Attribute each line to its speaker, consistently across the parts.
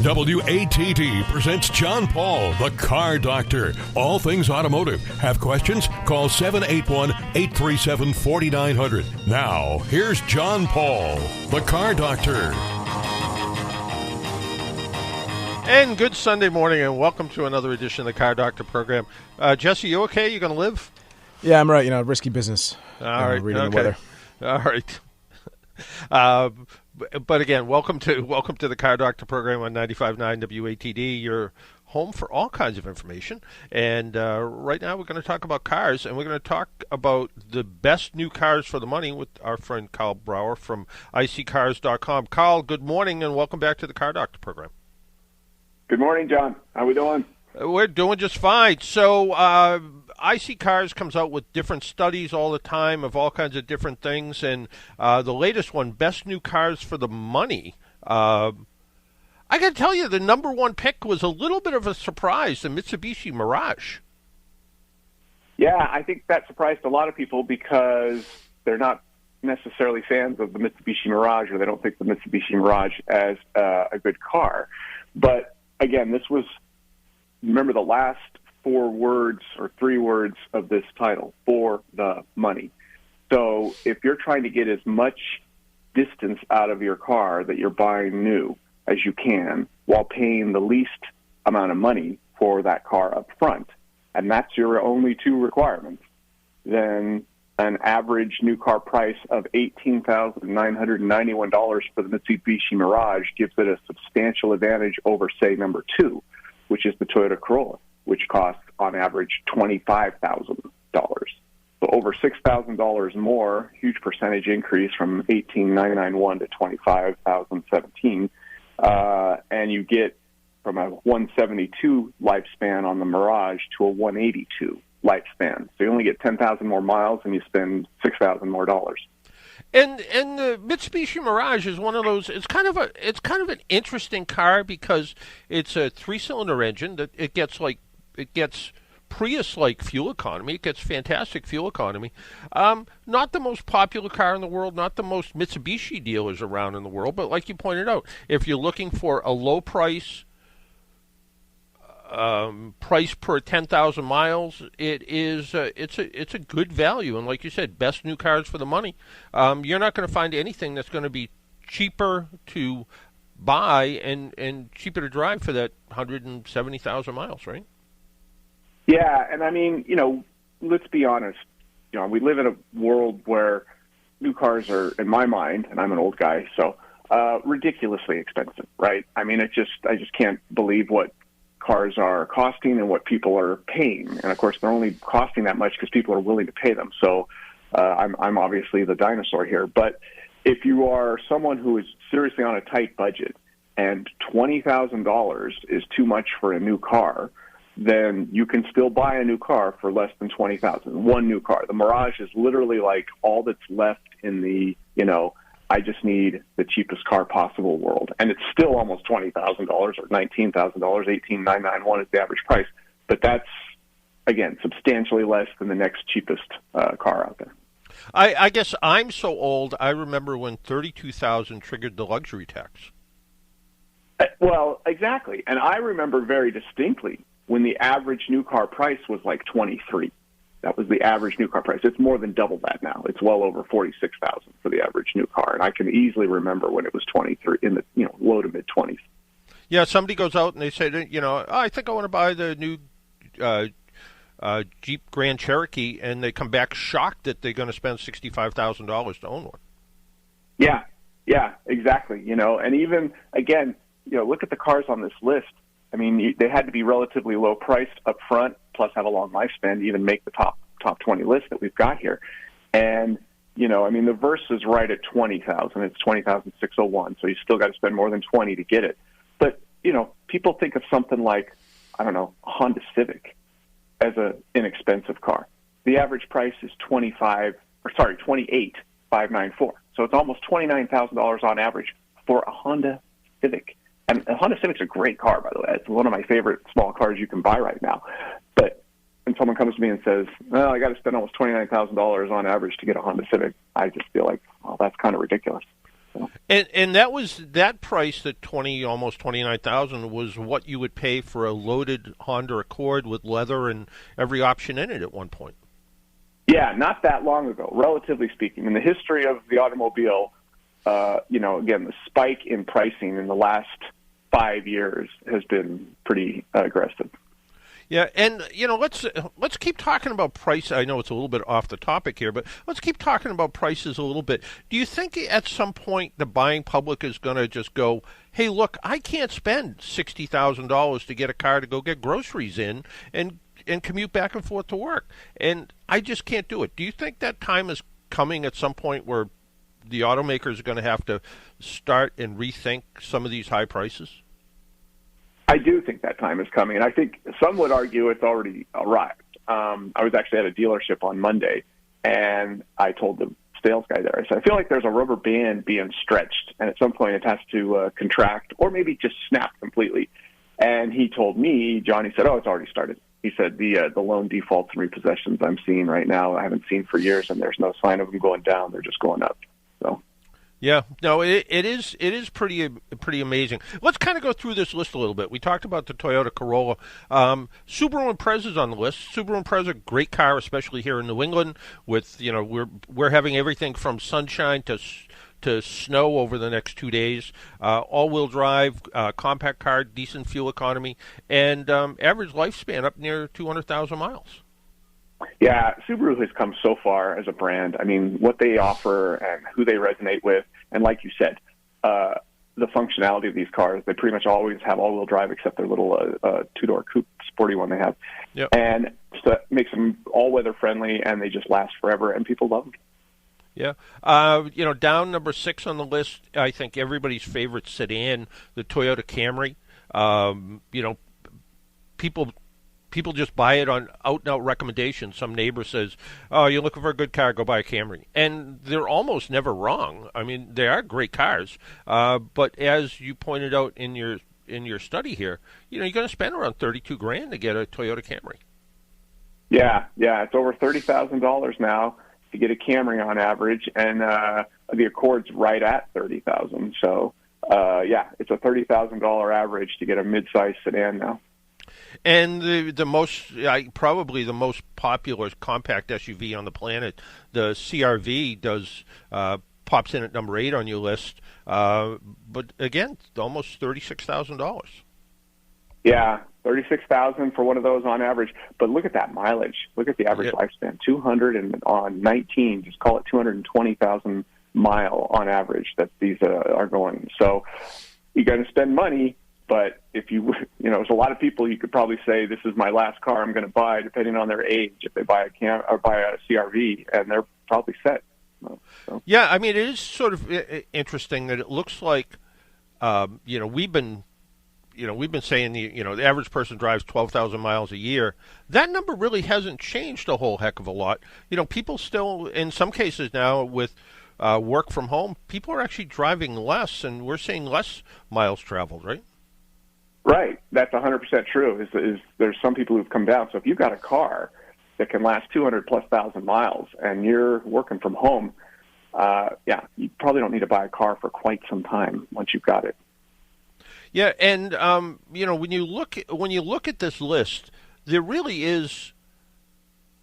Speaker 1: WATD presents John Paul, the Car Doctor. All things automotive. Have questions? Call 781-837-4900. Now, here's John Paul, the Car Doctor.
Speaker 2: And good Sunday morning, and welcome to another edition of the Car Doctor program. Jesse, you okay? You going to live?
Speaker 3: Yeah, I'm right. Risky business.
Speaker 2: All right.
Speaker 3: Reading
Speaker 2: okay.
Speaker 3: the weather.
Speaker 2: All right. But again, welcome to the Car Doctor program on 95.9 WATD. Your home for all kinds of information. And right now we're going to talk about cars, and we're going to talk about the best new cars for the money with our friend Carl Brower from iSeeCars.com. Carl, good morning, and welcome back to the Car Doctor program.
Speaker 4: Good morning, John. How we doing?
Speaker 2: We're doing just fine. So IC Cars comes out with different studies all the time of all kinds of different things, and the latest one, Best New Cars for the Money. I got to tell you, the number one pick was a little bit of a surprise, the Mitsubishi Mirage.
Speaker 4: Yeah, I think that surprised a lot of people because they're not necessarily fans of the Mitsubishi Mirage, or they don't think the Mitsubishi Mirage as a good car. But again, this was, remember the last four words or three words of this title, for the money. So if you're trying to get as much distance out of your car that you're buying new as you can while paying the least amount of money for that car up front, and that's your only two requirements, then an average new car price of $18,991 for the Mitsubishi Mirage gives it a substantial advantage over, say, number two, which is the Toyota Corolla, which costs on average $25,000. So over $6,000 more, huge percentage increase from $18,991 to $25,017, and you get from a 172 lifespan on the Mirage to a 182 lifespan. So you only get 10,000 more miles and you spend $6,000 more dollars.
Speaker 2: And the Mitsubishi Mirage is one of those. It's kind of an interesting car because it's a 3-cylinder engine that it gets Prius-like fuel economy. It gets fantastic fuel economy. Not the most popular car in the world, not the most Mitsubishi dealers around in the world, but like you pointed out, if you're looking for a low price per 10,000 miles, it's a good value, and like you said, best new cars for the money. You're not going to find anything that's going to be cheaper to buy and cheaper to drive for that 170,000 miles, right?
Speaker 4: Yeah, and I mean, let's be honest. We live in a world where new cars are, in my mind, and I'm an old guy, so ridiculously expensive, right? I mean, I just can't believe what cars are costing and what people are paying. And of course, they're only costing that much because people are willing to pay them. So I'm obviously the dinosaur here. But if you are someone who is seriously on a tight budget and $20,000 is too much for a new car, then you can still buy a new car for less than $20,000. One new car. The Mirage is literally like all that's left in the, I just need the cheapest car possible world. And it's still almost $20,000 or $19,000, $18,991 is the average price. But that's, again, substantially less than the next cheapest car out there.
Speaker 2: I guess I'm so old, I remember when $32,000 triggered the luxury tax.
Speaker 4: Well, exactly. And I remember very distinctly when the average new car price was like $23,000. That was the average new car price. It's more than double that now. It's well over $46,000 for the average new car, and I can easily remember when it was 23 in the low to mid 20s.
Speaker 2: Yeah, somebody goes out and they say, I think I want to buy the new Jeep Grand Cherokee, and they come back shocked that they're going to spend $65,000 to own one.
Speaker 4: Yeah, exactly. And even again, look at the cars on this list. I mean, they had to be relatively low priced up front, plus have a long lifespan to even make the top 20 list that we've got here. And, the Versa is right at $20,000. It's $20,601. So you still got to spend more than $20,000 to get it. But, people think of something like, I don't know, a Honda Civic as an inexpensive car. The average price is $28,594. So it's almost $29,000 on average for a Honda Civic. And a Honda Civic's a great car, by the way. It's one of my favorite small cars you can buy right now. But when someone comes to me and says, well, I got to spend almost $29,000 on average to get a Honda Civic, I just feel like, well, that's kind of ridiculous.
Speaker 2: And that price, that almost 29,000, was what you would pay for a loaded Honda Accord with leather and every option in it at one point.
Speaker 4: Yeah, not that long ago, relatively speaking. In the history of the automobile, again, the spike in pricing in the last 5 years has been pretty aggressive.
Speaker 2: Yeah, and let's keep talking about price. I know it's a little bit off the topic here, but let's keep talking about prices a little bit. Do you think at some point the buying public is going to just go, "Hey, look, I can't spend $60,000 to get a car to go get groceries in and commute back and forth to work, and I just can't do it"? Do you think that time is coming at some point where the automakers are going to have to start and rethink some of these high prices?
Speaker 4: I do think that time is coming, and I think some would argue it's already arrived. I was actually at a dealership on Monday, and I told the sales guy there, I said, I feel like there's a rubber band being stretched, and at some point it has to contract or maybe just snap completely. And he told me, Johnny said, it's already started. He said the loan defaults and repossessions I'm seeing right now, I haven't seen for years, and there's no sign of them going down. They're just going up. So.
Speaker 2: Yeah, no, it is pretty amazing. Let's kind of go through this list a little bit. We talked about the Toyota Corolla. Subaru Impreza's on the list. Subaru Impreza, great car, especially here in New England. With we're having everything from sunshine to snow over the next 2 days. All-wheel drive, compact car, decent fuel economy, and average lifespan up near 200,000 miles.
Speaker 4: Yeah, Subaru has come so far as a brand. I mean, what they offer and who they resonate with, and like you said, the functionality of these cars, they pretty much always have all-wheel drive except their little two-door coupe, sporty one they have.
Speaker 2: Yep.
Speaker 4: And so that makes them all-weather friendly, and they just last forever, and people love them.
Speaker 2: Yeah. Down number 6 on the list, I think everybody's favorite sedan, the Toyota Camry. People just buy it on out-and-out recommendation. Some neighbor says, "Oh, you're looking for a good car, go buy a Camry." And they're almost never wrong. I mean, they are great cars. But as you pointed out in your study here, you're going to spend around $32,000 to get a Toyota Camry. Yeah,
Speaker 4: it's over $30,000 now to get a Camry on average, and the Accord's right at $30,000. So, it's a $30,000 average to get a mid-size sedan now.
Speaker 2: And probably the most popular compact SUV on the planet, the CR-V, pops in at number 8 on your list. But again, almost $36,000.
Speaker 4: Yeah, $36,000 for one of those on average. But look at that mileage. Look at the average lifespan. 219, just call it 220,000 mile on average that these are going. So you're going to spend money. But if there's a lot of people you could probably say, this is my last car I'm going to buy, depending on their age, if they buy a CR-V, and they're probably set. So.
Speaker 2: Yeah, I mean, it is sort of interesting that it looks like, we've been saying the average person drives 12,000 miles a year. That number really hasn't changed a whole heck of a lot. People still, in some cases now, with work from home, people are actually driving less, and we're seeing less miles traveled, right?
Speaker 4: Right, that's 100% true. Is there's some people who've come down. So if you've got a car that can last 200,000+ miles, and you're working from home, you probably don't need to buy a car for quite some time once you've got it.
Speaker 2: Yeah, and when you look at this list, there really is.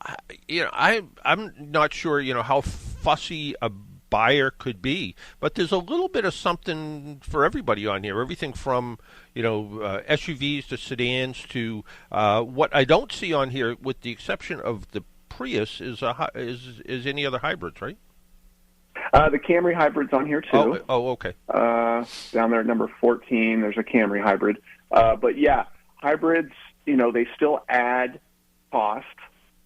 Speaker 2: I'm not sure how fussy a buyer could be, but there's a little bit of something for everybody on here. Everything from SUVs to sedans to what I don't see on here, with the exception of the Prius, is any other hybrids, right?
Speaker 4: The Camry hybrid's on here too.
Speaker 2: Oh, okay.
Speaker 4: Down there at number 14, there's a Camry hybrid. But yeah, hybrids, they still add cost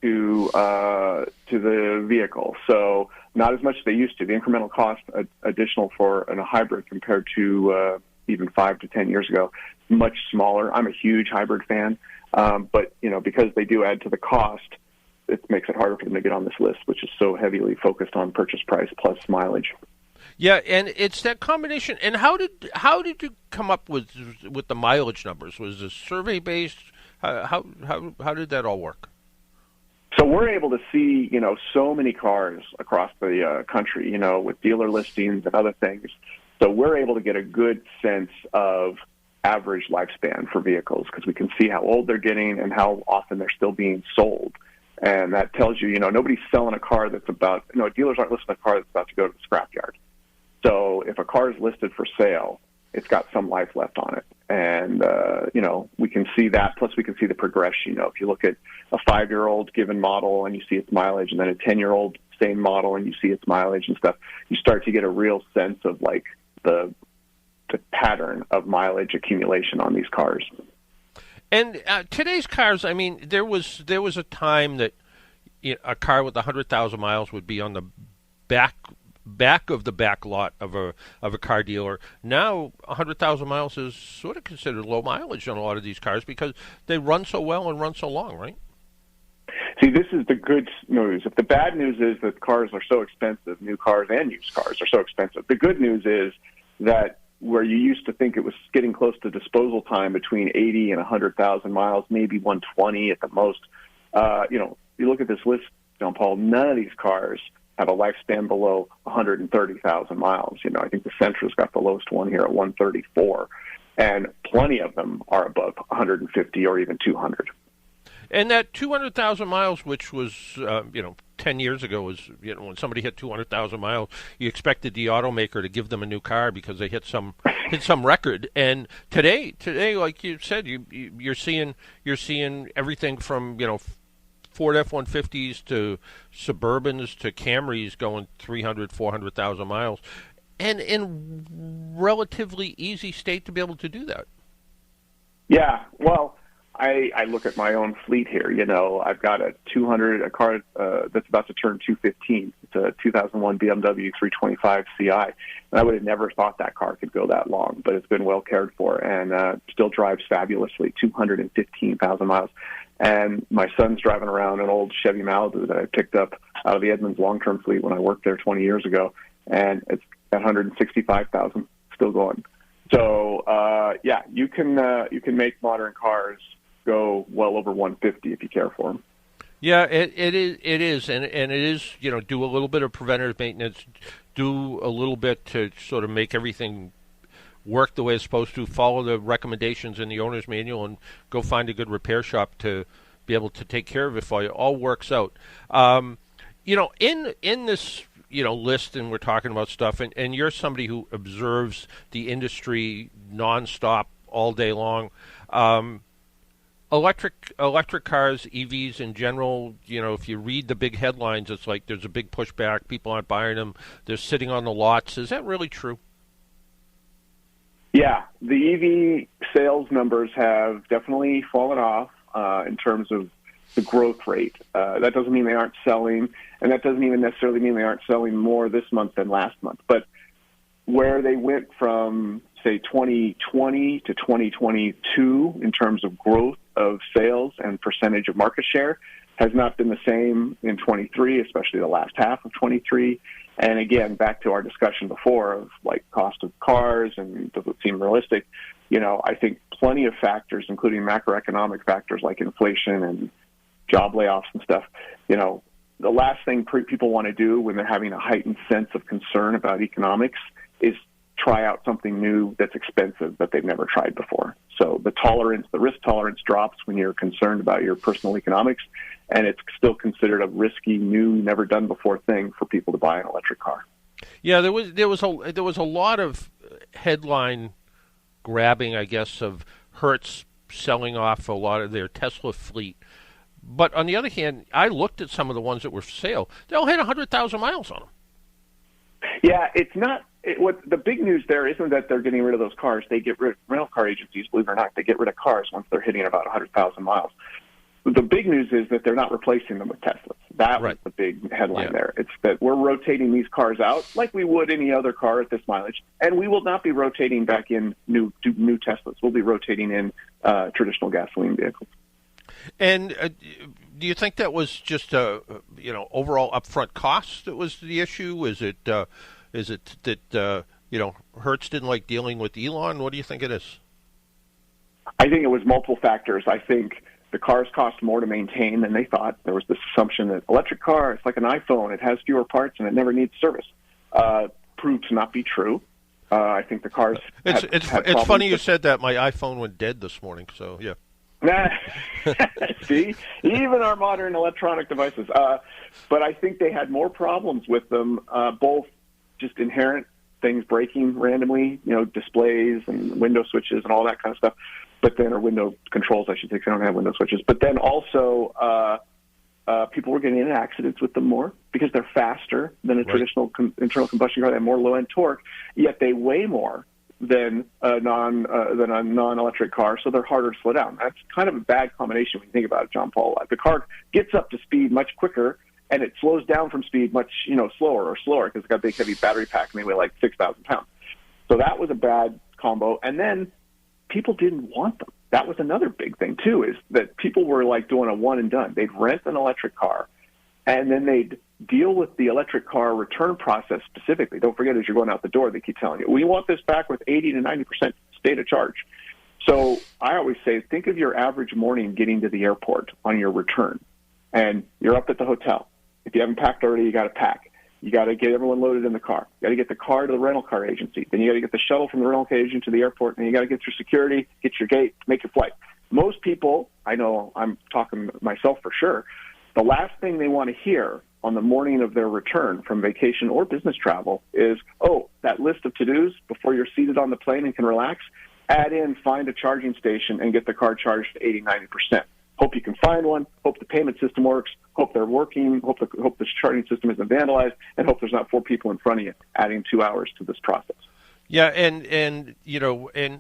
Speaker 4: to the vehicle. So not as much as they used to. The incremental cost additional for a hybrid compared to even 5 to 10 years ago, much smaller. I'm a huge hybrid fan, but because they do add to the cost, it makes it harder for them to get on this list, which is so heavily focused on purchase price plus mileage.
Speaker 2: Yeah, and it's that combination. And how did you come up with the mileage numbers? Was this survey based? How did that all work?
Speaker 4: So we're able to see, so many cars across the country, with dealer listings and other things. So we're able to get a good sense of average lifespan for vehicles because we can see how old they're getting and how often they're still being sold. And that tells you, nobody's selling a car that's about, dealers aren't listing a car that's about to go to the scrapyard. So if a car is listed for sale, it's got some life left on it. And, we can see that. Plus, we can see the progression. If you look at a 5-year-old given model and you see its mileage, and then a 10-year-old same model and you see its mileage and stuff, you start to get a real sense of, like, the pattern of mileage accumulation on these cars.
Speaker 2: And today's cars, I mean, there was a time that a car with 100,000 miles would be on the back of the back lot of a car dealer. Now 100,000 miles is sort of considered low mileage on a lot of these cars because they run so well and run so long, right?
Speaker 4: See, this is the good news. If the bad news is that cars are so expensive, new cars and used cars are so expensive, the good news is that where you used to think it was getting close to disposal time between 80 and 100,000 miles, maybe 120 at the most, you look at this list, John Paul, none of these cars have a lifespan below 130,000 miles. I think the Sentra's got the lowest one here at 134, and plenty of them are above 150 or even 200.
Speaker 2: And that 200,000 miles, which was, 10 years ago, was, when somebody hit 200,000 miles, you expected the automaker to give them a new car because they hit some record. And today, like you said, you're seeing everything from, Ford F-150s to Suburbans to Camrys going 300, 400,000 miles, and in relatively easy state to be able to do that.
Speaker 4: Yeah, well, I look at my own fleet here. I've got a car that's about to turn 215. It's a 2001 BMW 325 Ci. And I would have never thought that car could go that long, but it's been well cared for and still drives fabulously, 215,000 miles. And my son's driving around an old Chevy Malibu that I picked up out of the Edmunds long-term fleet when I worked there 20 years ago, and it's at 165,000, still going. So, you can make modern cars go well over 150 if you care for them.
Speaker 2: Yeah, it is, and it is, do a little bit of preventative maintenance, do a little bit to sort of make everything work the way it's supposed to, follow the recommendations in the owner's manual, and go find a good repair shop to be able to take care of it for you. All works out. In this list, and we're talking about stuff, and you're somebody who observes the industry nonstop all day long. Electric cars, EVs in general, if you read the big headlines, it's like there's a big pushback. People aren't buying them. They're sitting on the lots. Is that really true?
Speaker 4: Yeah, the EV sales numbers have definitely fallen off in terms of the growth rate. That doesn't mean they aren't selling, and that doesn't even necessarily mean they aren't selling more this month than last month. But where they went from, say, 2020 to 2022 in terms of growth of sales and percentage of market share has not been the same in 23, especially the last half of 23. And again, back to our discussion before of like cost of cars and does it seem realistic? I think plenty of factors, including macroeconomic factors like inflation and job layoffs and stuff. The last thing people want to do when they're having a heightened sense of concern about economics is try out something new that's expensive that they've never tried before. So the risk tolerance drops when you're concerned about your personal economics, and it's still considered a risky, new, never done before thing for people to buy an electric car.
Speaker 2: Yeah, there was a lot of headline grabbing, I guess, of Hertz selling off a lot of their Tesla fleet. But on the other hand, I looked at some of the ones that were for sale. They all had 100,000 miles on them.
Speaker 4: Yeah, it's not. What the big news there isn't that they're getting rid of those cars. They get rid of rental car agencies, believe it or not. They get rid of cars once they're hitting about 100,000 miles. The big news is that they're not replacing them with Teslas. That was the big headline there. It's that we're rotating these cars out like we would any other car at this mileage, and we will not be rotating back in new Teslas. We'll be rotating in traditional gasoline vehicles. And
Speaker 2: do you think that was just overall upfront cost that was the issue? Is it that Hertz didn't like dealing with Elon? What do you think it is?
Speaker 4: I think it was multiple factors. I think the cars cost more to maintain than they thought. There was this assumption that electric car, it's like an iPhone. It has fewer parts and it never needs service. Proved to not be true. I think the cars.
Speaker 2: It's funny you said that. My iPhone went dead this morning, so yeah.
Speaker 4: See, even our modern electronic devices. But I think they had more problems with them, both just inherent things breaking randomly, displays and window switches and all that kind of stuff. But then, or window controls, I should say, 'cause I don't have window switches. But then also, people were getting in accidents with them more because they're faster than a traditional internal combustion car. They have more low-end torque, yet they weigh more than a non-electric car, so they're harder to slow down. That's kind of a bad combination when you think about it, John Paul. The car gets up to speed much quicker, and it slows down from speed much slower because it's got a big, heavy battery pack, and they weigh like 6,000 pounds. So that was a bad combo. And then people didn't want them. That was another big thing, too, is that people were like doing a one and done. They'd rent an electric car, and then they'd deal with the electric car return process specifically. Don't forget, as you're going out the door, they keep telling you, we want this back with 80 to 90% state of charge. So I always say, think of your average morning getting to the airport on your return, and you're up at the hotel. If you haven't packed already, you got to pack. You got to get everyone loaded in the car. You got to get the car to the rental car agency. Then you got to get the shuttle from the rental car agent to the airport, and you got to get through security, get your gate, make your flight. Most people, I know I'm talking myself for sure, the last thing they want to hear on the morning of their return from vacation or business travel is, oh, that list of to-dos before you're seated on the plane and can relax, add in, find a charging station and get the car charged to 80, 90%. Hope you can find one, hope the payment system works, hope they're working, hope the charging system isn't vandalized, and hope there's not 4 people in front of you adding 2 hours to this process.
Speaker 2: Yeah, and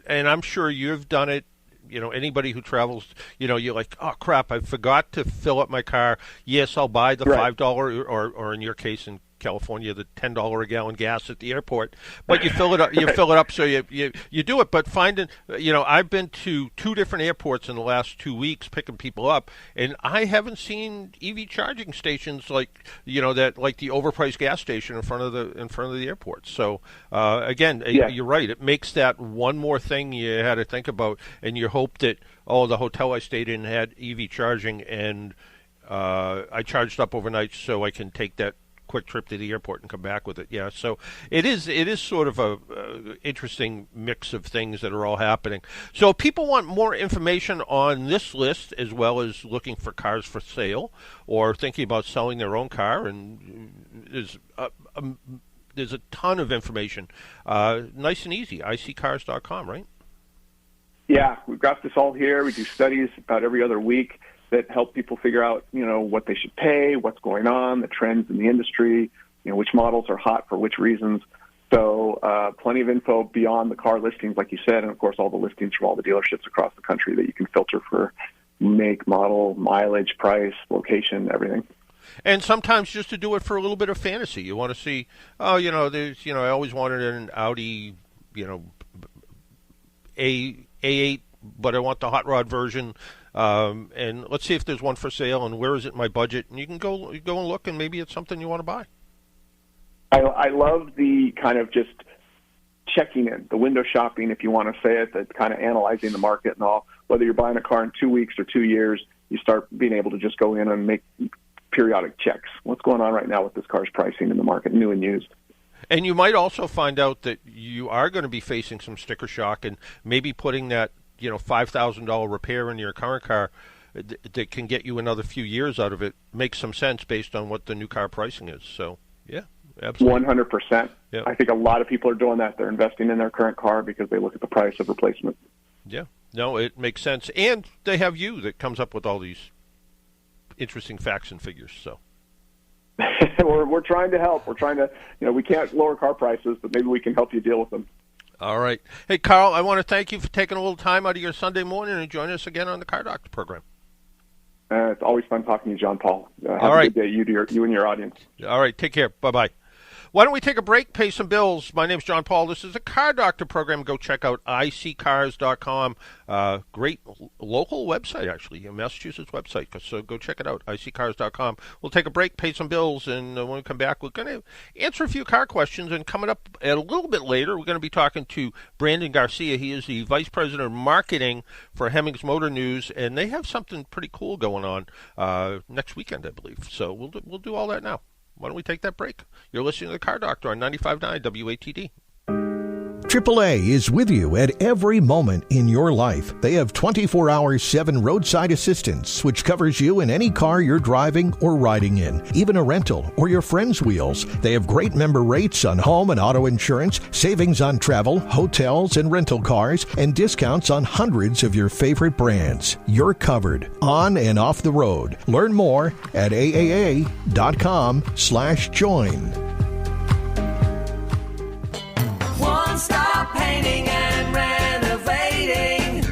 Speaker 2: I'm sure you've done it. Anybody who travels, you're like, oh crap, I forgot to fill up my car. Yes, I'll buy the $5 or in your case in California, the $10 a gallon gas at the airport. But you fill it up. You fill it up, so you do it. But finding, I've been to 2 different airports in the last 2 weeks picking people up, and I haven't seen EV charging stations like the overpriced gas station in front of the airport. So again, you're right. It makes that one more thing you had to think about, and you hope that the hotel I stayed in had EV charging, and I charged up overnight so I can take that quick trip to the airport and come back with it. Yeah, so it is sort of a interesting mix of things that are all happening. So if people want more information on this list, as well as looking for cars for sale or thinking about selling their own car, and there's a ton of information. Nice and easy, iSeeCars.com, right?
Speaker 4: Yeah, we've got this all here. We do studies about every other week that help people figure out, what they should pay, what's going on, the trends in the industry, which models are hot for which reasons. So plenty of info beyond the car listings, like you said, and, of course, all the listings from all the dealerships across the country that you can filter for make, model, mileage, price, location, everything.
Speaker 2: And sometimes just to do it for a little bit of fantasy. You want to see, there's, I always wanted an Audi, A8, but I want the hot rod version. And let's see if there's one for sale and where is it in my budget. And you can go and look, and maybe it's something you want to buy.
Speaker 4: I love the kind of just checking in, the window shopping, if you want to say it, that kind of analyzing the market and all. Whether you're buying a car in 2 weeks or 2 years, you start being able to just go in and make periodic checks. What's going on right now with this car's pricing in the market, new and used? And
Speaker 2: you might also find out that you are going to be facing some sticker shock, and maybe putting that $5,000 repair in your current car that can get you another few years out of it makes some sense based on what the new car pricing is. So, yeah, absolutely.
Speaker 4: 100%. Yeah. I think a lot of people are doing that. They're investing in their current car because they look at the price of replacement.
Speaker 2: Yeah. No, it makes sense. And they have you that comes up with all these interesting facts and figures. So
Speaker 4: we're trying to help. We're trying to, we can't lower car prices, but maybe we can help you deal with them.
Speaker 2: All right. Hey, Carl, I want to thank you for taking a little time out of your Sunday morning and joining us again on the Car Doctor program.
Speaker 4: It's always fun talking to you, John Paul. Have
Speaker 2: All right.
Speaker 4: a good day, you and your audience.
Speaker 2: All right. Take care. Bye-bye. Why don't we take a break, pay some bills? My name's John Paul. This is the Car Doctor program. Go check out iSeeCars.com. Great local website, actually, a Massachusetts website. So go check it out, iSeeCars.com. We'll take a break, pay some bills, and when we come back, we're going to answer a few car questions. And coming up a little bit later, we're going to be talking to Brandon Garcia. He is the Vice President of Marketing for Hemmings Motor News, and they have something pretty cool going on next weekend, I believe. So we'll do all that now. Why don't we take that break? You're listening to The Car Doctor on 95.9 WATD.
Speaker 5: AAA is with you at every moment in your life. They have 24/7 roadside assistance, which covers you in any car you're driving or riding in, even a rental or your friend's wheels. They have great member rates on home and auto insurance, savings on travel, hotels, and rental cars, and discounts on hundreds of your favorite brands. You're covered on and off the road. Learn more at aaa.com/join.
Speaker 6: One Stop Painting and Renovating.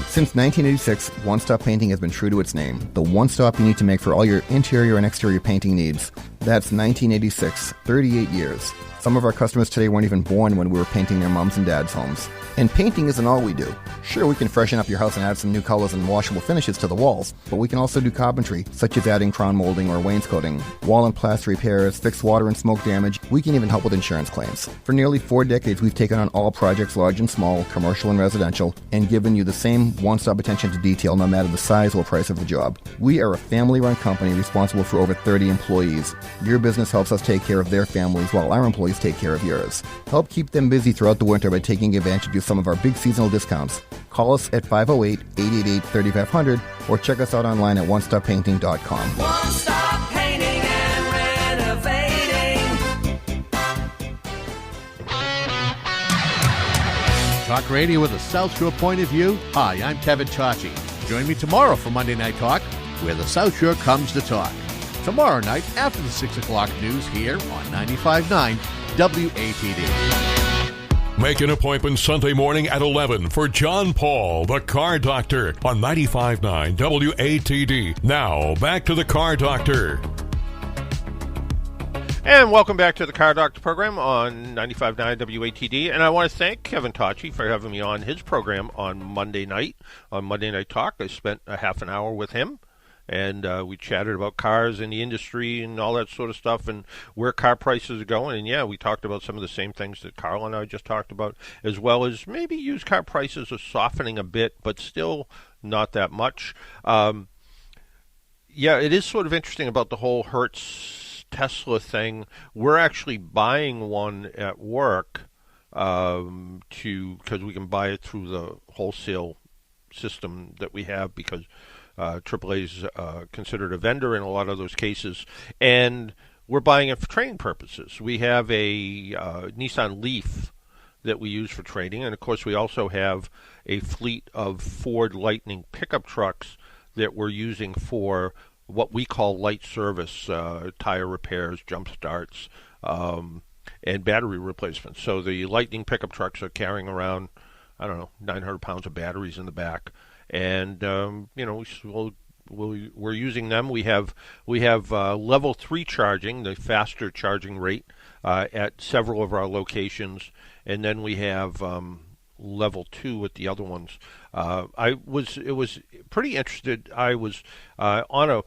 Speaker 7: Since 1986, One Stop Painting has been true to its name. The one stop you need to make for all your interior and exterior painting needs. That's 1986, 38 years. Some of our customers today weren't even born when we were painting their moms and dads' homes. And painting isn't all we do. Sure, we can freshen up your house and add some new colors and washable finishes to the walls, but we can also do carpentry, such as adding crown molding or wainscoting, wall and plaster repairs, fix water and smoke damage. We can even help with insurance claims. For nearly 4 decades, we've taken on all projects, large and small, commercial and residential, and given you the same one-stop attention to detail no matter the size or price of the job. We are a family-run company responsible for over 30 employees. Your business helps us take care of their families while our employees take care of yours. Help keep them busy throughout the winter by taking advantage of some of our big seasonal discounts. Call us at 508-888-3500 or check us out online at onestoppainting.com.
Speaker 6: One Stop Painting and Renovating.
Speaker 8: Talk radio with a South Shore point of view. Hi, I'm Kevin Tachi. Join me tomorrow for Monday Night Talk, where the South Shore comes to talk. Tomorrow night after the 6 o'clock news here on 95.9 WATD.
Speaker 1: Make an appointment Sunday morning at 11 for John Paul, the Car Doctor, on 95.9 WATD. Now, back to the Car Doctor.
Speaker 2: And welcome back to the Car Doctor program on 95.9 WATD. And I want to thank Kevin Tachi for having me on his program on Monday Night Talk. I spent a half an hour with him. And we chatted about cars in the industry and all that sort of stuff and where car prices are going. And, yeah, we talked about some of the same things that Carl and I just talked about, as well as maybe used car prices are softening a bit, but still not that much. Yeah, it is sort of interesting about the whole Hertz Tesla thing. We're actually buying one at work because we can buy it through the wholesale system that we have because AAA is considered a vendor in a lot of those cases, and we're buying it for training purposes. We have a Nissan Leaf that we use for training, and of course we also have a fleet of Ford Lightning pickup trucks that we're using for what we call light service, tire repairs, jump starts, and battery replacements. So the Lightning pickup trucks are carrying around, 900 pounds of batteries in the back. And we're using them. We have level 3 charging, the faster charging rate, at several of our locations, and then we have level 2 at the other ones. It was pretty interested. I was on a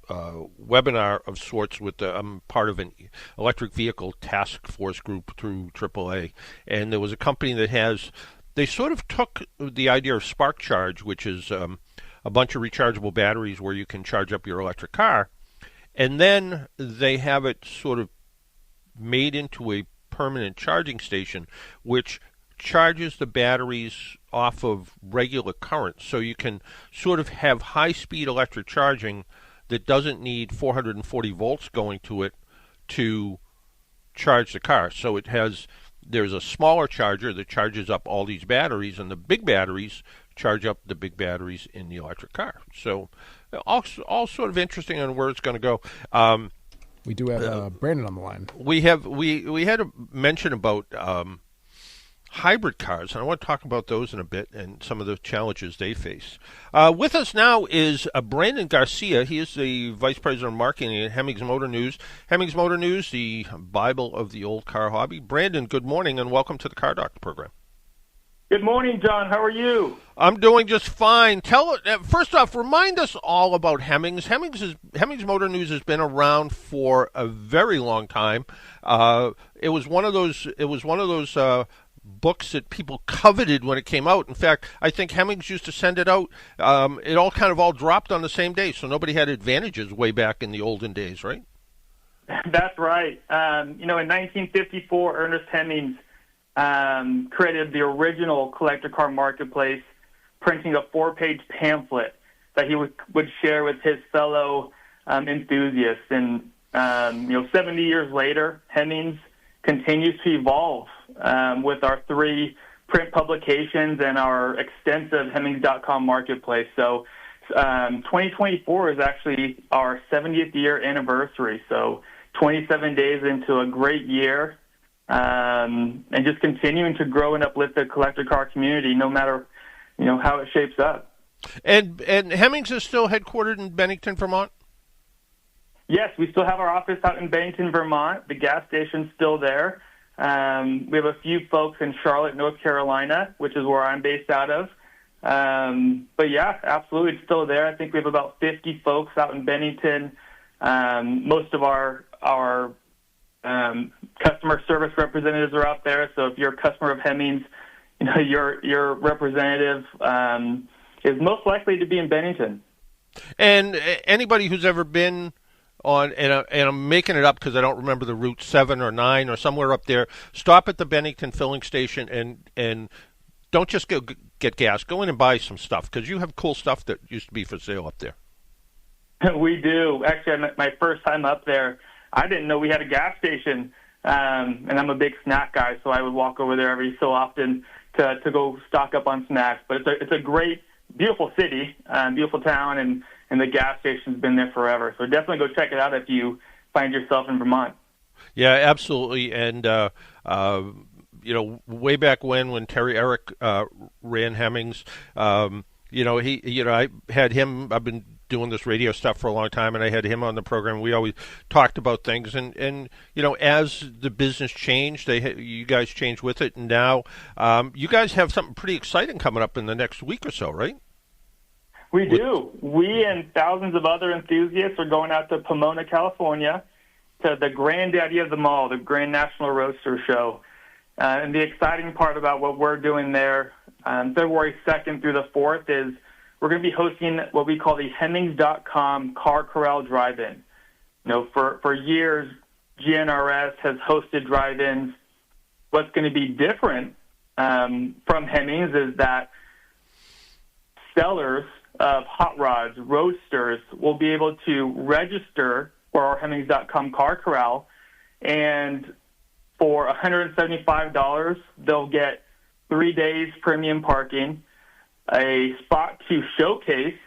Speaker 2: webinar of sorts with I'm part of an electric vehicle task force group through AAA, and there was a company that they sort of took the idea of Spark Charge, which is a bunch of rechargeable batteries where you can charge up your electric car, and then they have it sort of made into a permanent charging station, which charges the batteries off of regular current. So you can sort of have high-speed electric charging that doesn't need 440 volts going to it to charge the car. So there's a smaller charger that charges up all these batteries, and the big batteries charge up the big batteries in the electric car. So all sort of interesting on where it's going to go.
Speaker 3: We do have Brandon on the line.
Speaker 2: We had a mention about hybrid cars, and I want to talk about those in a bit and some of the challenges they face. With us now is Brandon Garcia. He is the Vice President of Marketing at Hemmings Motor News. Hemmings Motor News, the Bible of the old car hobby. Brandon, good morning, and welcome to the Car Doctor program.
Speaker 9: Good morning, John. How are you?
Speaker 2: I'm doing just fine. First off, remind us all about Hemmings. Hemmings Motor News has been around for a very long time. It was one of those books that people coveted when it came out. In fact, I think Hemmings used to send it out. It all dropped on the same day, so nobody had advantages way back in the olden days, right?
Speaker 9: That's right. In 1954, Ernest Hemmings
Speaker 10: created the original collector car marketplace, printing a 4-page pamphlet that he would share with his fellow enthusiasts. And 70 years later, Hemmings continues to evolve with our 3 print publications and our extensive Hemmings.com marketplace. So 2024 is actually our 70th year anniversary. So 27 days into a great year, and just continuing to grow and uplift the collector car community, no matter how it shapes up.
Speaker 2: And Hemmings is still headquartered in Bennington, Vermont?
Speaker 10: Yes, we still have our office out in Bennington, Vermont. The gas station's still there. We have a few folks in Charlotte, North Carolina, which is where I'm based out of. But yeah, absolutely, it's still there. I think we have about 50 folks out in Bennington. Most of our customer service representatives are out there. So if you're a customer of Hemmings, your representative is most likely to be in Bennington.
Speaker 2: And anybody who's ever been on, and I'm making it up because I don't remember the route, 7 or 9 or somewhere up there, stop at the Bennington filling station and don't just go get gas. Go in and buy some stuff, because you have cool stuff that used to be for sale up there.
Speaker 10: We do. Actually, my first time up there, I didn't know we had a gas station, and I'm a big snack guy, so I would walk over there every so often to go stock up on snacks. But it's a great, beautiful city, beautiful town, and the gas station's been there forever. So definitely go check it out if you find yourself in Vermont. Yeah,
Speaker 2: absolutely. And way back when Terry Eric ran Hemmings, I had him. I've been doing this radio stuff for a long time, and I had him on the program. We always talked about things, and as the business changed, you guys changed with it, and now you guys have something pretty exciting coming up in the next week or so, right?
Speaker 10: We do. We and thousands of other enthusiasts are going out to Pomona, California, to the granddaddy of them all, the Grand National Roadster Show. And the exciting part about what we're doing there, February 2nd through the 4th, is we're going to be hosting what we call the Hemmings.com Car Corral Drive-In. For years, GNRS has hosted drive-ins. What's going to be different from Hemmings is that sellers of hot rods, roadsters, will be able to register for our Hemmings.com Car Corral, and for $175, they'll get 3 days premium parking, a spot to showcase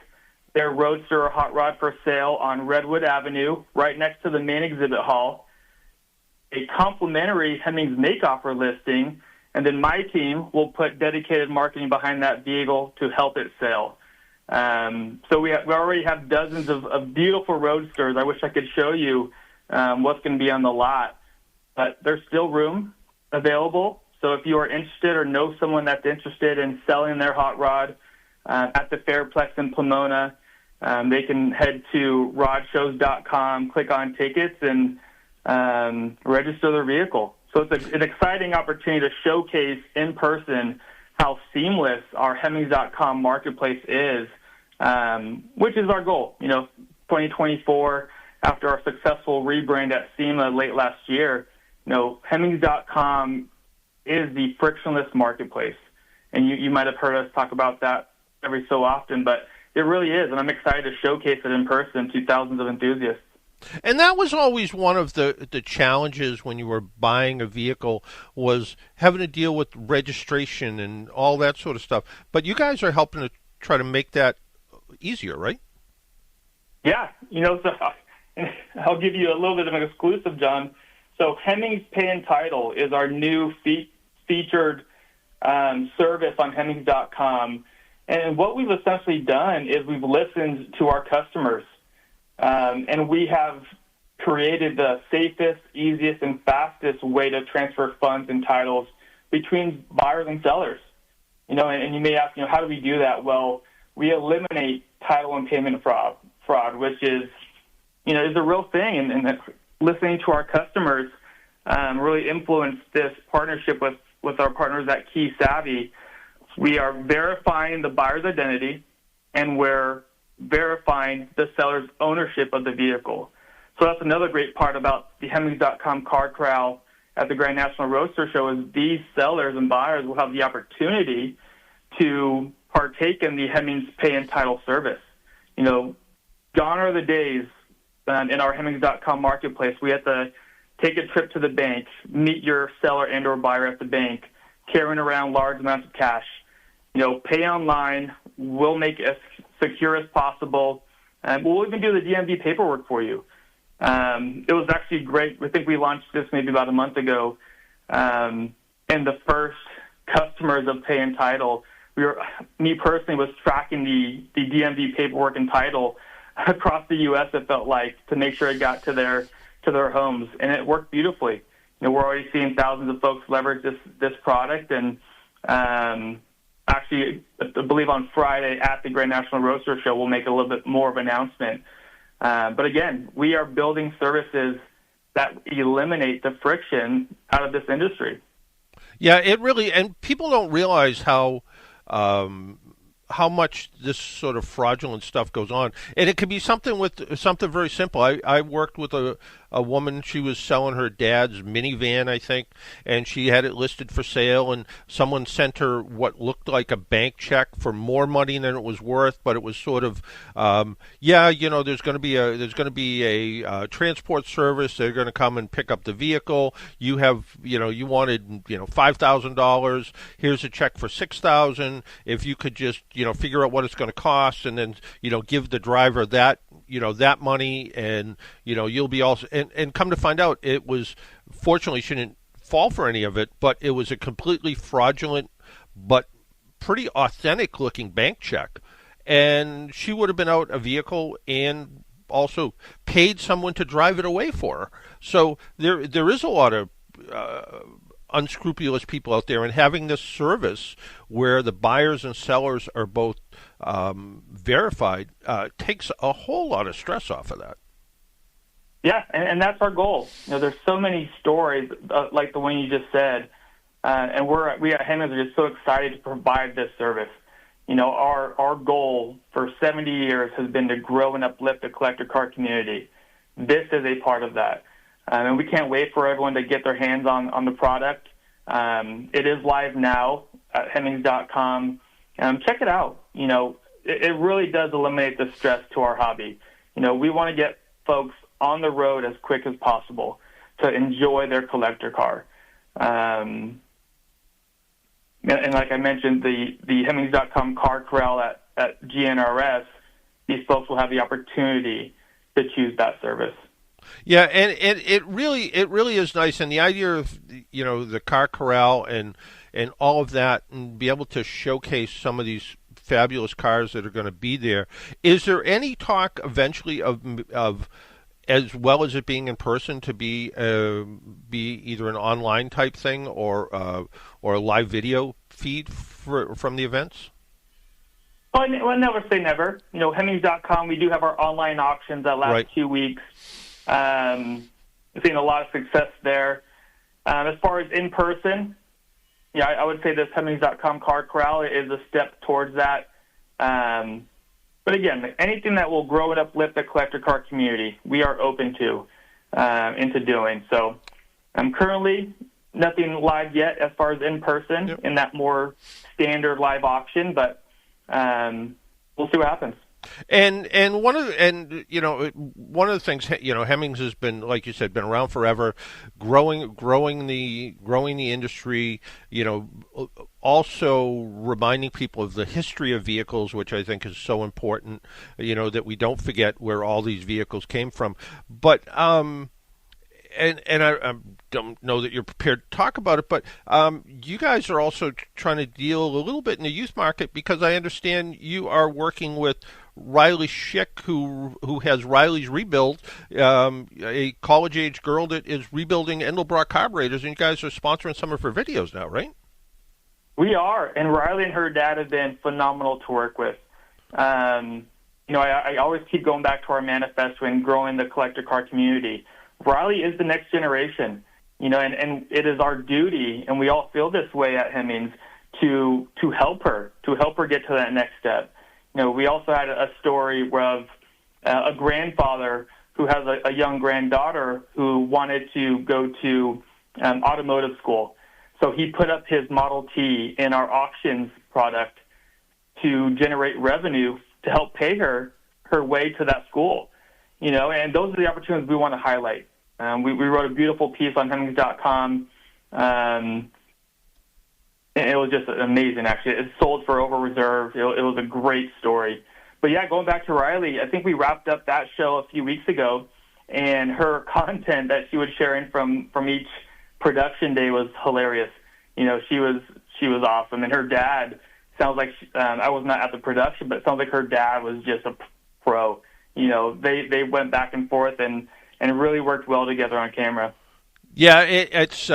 Speaker 10: their roadster or hot rod for sale on Redwood Avenue, right next to the main exhibit hall, a complimentary Hemmings make offer listing, and then my team will put dedicated marketing behind that vehicle to help it sell. So we already have dozens of beautiful roadsters. I wish I could show you what's going to be on the lot, but there's still room available. So if you are interested or know someone that's interested in selling their hot rod at the Fairplex in Pomona, they can head to rodshows.com, click on tickets, and register their vehicle. So it's an exciting opportunity to showcase in person how seamless our Hemmings.com marketplace is, which is our goal. 2024, after our successful rebrand at SEMA late last year, Hemmings.com is the frictionless marketplace. And you might have heard us talk about that every so often, but it really is, and I'm excited to showcase it in person to thousands of enthusiasts.
Speaker 2: And that was always one of the challenges when you were buying a vehicle, was having to deal with registration and all that sort of stuff. But you guys are helping to try to make that easier, right?
Speaker 10: Yeah. So I'll give you a little bit of an exclusive, John. So Hemmings Pay and Title is our new featured service on Hemmings.com. And what we've essentially done is we've listened to our customers. And we have created the safest, easiest, and fastest way to transfer funds and titles between buyers and sellers. And you may ask, how do we do that? Well, we eliminate title and payment fraud, which is a real thing. And listening to our customers really influenced this partnership with our partners at Key Savvy. We are verifying the buyer's identity, and we're verifying the seller's ownership of the vehicle. So that's another great part about the Hemmings.com Car Corral at the Grand National Roadster Show is these sellers and buyers will have the opportunity to partake in the Hemmings pay and title service. You know, gone are the days in our Hemmings.com marketplace. We have to take a trip to the bank, meet your seller and or buyer at the bank, carrying around large amounts of cash. You know, pay online. We'll make it as secure as possible. And we'll even do the DMV paperwork for you. It was actually great. I think we launched this maybe about a month ago. And the first customers of Pay and Title, me personally was tracking the DMV paperwork and title across the U.S., it felt like, to make sure it got to their homes. And it worked beautifully. You know, we're already seeing thousands of folks leverage this product. And actually, I believe on Friday at the Grand National Roadster Show, we'll make a little bit more of an announcement. But again, we are building services that eliminate the friction out of this industry.
Speaker 2: Yeah, it really, and people don't realize how much this sort of fraudulent stuff goes on. And it could be something very simple. I worked with a woman. She was selling her dad's minivan, I think, and she had it listed for sale, and someone sent her what looked like a bank check for more money than it was worth, but it was sort of, there's going to be a transport service. They're going to come and pick up the vehicle. You have, you wanted, $5,000. Here's a check for $6,000. If you could just, figure out what it's going to cost, and then, give the driver that money, and, you'll be also, and come to find out, it was, fortunately, she didn't fall for any of it, but it was a completely fraudulent, but pretty authentic looking bank check. And she would have been out a vehicle and also paid someone to drive it away for her. So there is a lot of, unscrupulous people out there, and having this service where the buyers and sellers are both verified takes a whole lot of stress off of that.
Speaker 10: Yeah, and that's our goal. There's so many stories like the one you just said, and we at Hemmings are just so excited to provide this service. Our goal for 70 years has been to grow and uplift the collector car community. This is a part of that. And we can't wait for everyone to get their hands on the product. It is live now at Hemmings.com. Check it out. It really does eliminate the stress to our hobby. We want to get folks on the road as quick as possible to enjoy their collector car. And like I mentioned, the Hemmings.com car corral at GNRS, these folks will have the opportunity to choose that service.
Speaker 2: Yeah, and it really is nice, and the idea of the car corral and all of that, and be able to showcase some of these fabulous cars that are going to be there. Is there any talk eventually of as well as it being in person to be either an online type thing or a live video feed from the events?
Speaker 10: Well, I never say never. Hemmings.com, we do have our online auctions that last 2 weeks. We've seen a lot of success there. As far as in person, I would say this Hemmings.com car corral is a step towards that. But again, anything that will grow and uplift the collector car community, we are open to into doing. So currently nothing live yet as far as in person in that more standard live auction, but we'll see what happens.
Speaker 2: And one of the things, Hemmings has been, like you said, been around forever, growing the industry, also reminding people of the history of vehicles, which I think is so important, that we don't forget where all these vehicles came from. But and I don't know that you're prepared to talk about it, but you guys are also trying to deal a little bit in the youth market, because I understand you are working with Riley Schick, who has Riley's Rebuild, a college-age girl that is rebuilding Endelbrock carburetors, and you guys are sponsoring some of her videos now, right?
Speaker 10: We are, and Riley and her dad have been phenomenal to work with. I always keep going back to our manifesto and growing the collector car community. Riley is the next generation, and it is our duty, and we all feel this way at Hemmings, to help her get to that next step. We also had a story of a grandfather who has a young granddaughter who wanted to go to automotive school. So he put up his Model T in our auctions product to generate revenue to help pay her way to that school. And those are the opportunities we want to highlight. We wrote a beautiful piece on Hemmings.com. And it was just amazing, actually. It sold for over reserve. It was a great story. But, yeah, going back to Riley, I think we wrapped up that show a few weeks ago, and her content that she was sharing from each production day was hilarious. She was awesome. And her dad sounds like I was not at the production, but it sounds like her dad was just a pro. They went back and forth and really worked well together on camera.
Speaker 2: Yeah, it's